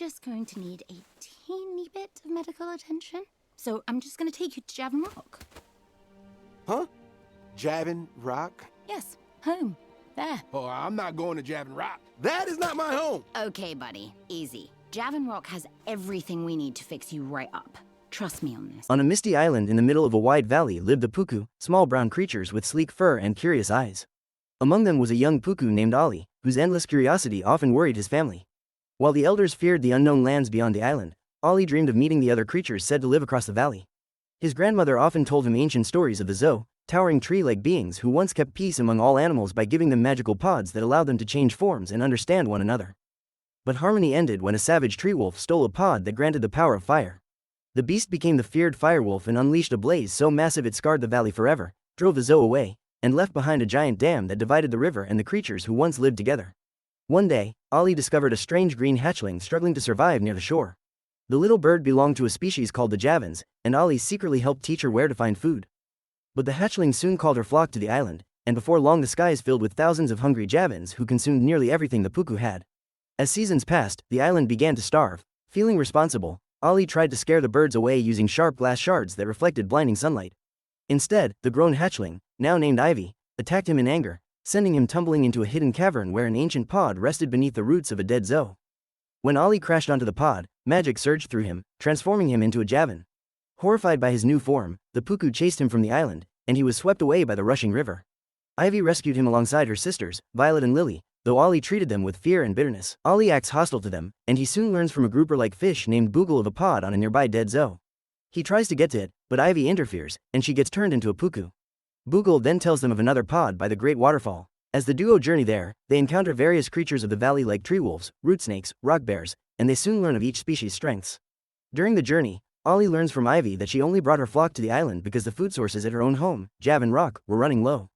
just going to need a teeny bit of medical attention. So I'm just going to take you to Javin Rock. Huh? Javin Rock? Yes, home. There. Oh, I'm not going to Javin Rock. That is not my home. Okay, buddy. Easy. Javin Rock has everything we need to fix you right up. Trust me on this. On a misty island in the middle of a wide valley lived the POOKOO, small brown creatures with sleek fur and curious eyes. Among them was a young POOKOO named Ollie, whose endless curiosity often worried his family. While the elders feared the unknown lands beyond the island, Ollie dreamed of meeting the other creatures said to live across the valley. His grandmother often told him ancient stories of the Zo, towering tree-like beings who once kept peace among all animals by giving them magical pods that allowed them to change forms and understand one another. But harmony ended when a savage tree wolf stole a pod that granted the power of fire. The beast became the feared firewolf and unleashed a blaze so massive it scarred the valley forever, drove the Zo away, and left behind a giant dam that divided the river and the creatures who once lived together. One day, Ollie discovered a strange green hatchling struggling to survive near the shore. The little bird belonged to a species called the Javins, and Ollie secretly helped teach her where to find food. But the hatchling soon called her flock to the island, and before long the skies filled with thousands of hungry Javins who consumed nearly everything the POOKOO had. As seasons passed, the island began to starve. Feeling responsible, Ollie tried to scare the birds away using sharp glass shards that reflected blinding sunlight. Instead, the grown hatchling, now named Ivy, attacked him in anger, sending him tumbling into a hidden cavern where an ancient pod rested beneath the roots of a dead Zo. When Ollie crashed onto the pod, magic surged through him, transforming him into a Javin. Horrified by his new form, the POOKOO chased him from the island, and he was swept away by the rushing river. Ivy rescued him alongside her sisters, Violet and Lily, though Ollie treated them with fear and bitterness. Ollie acts hostile to them, and he soon learns from a grouper-like fish named Boogle of a pod on a nearby dead Zo. He tries to get to it, but Ivy interferes, and she gets turned into a POOKOO. Boogle then tells them of another pod by the Great Waterfall. As the duo journey there, they encounter various creatures of the valley like tree wolves, root snakes, rock bears, and they soon learn of each species' strengths. During the journey, Ollie learns from Ivy that she only brought her flock to the island because the food sources at her own home, Javin Rock, were running low.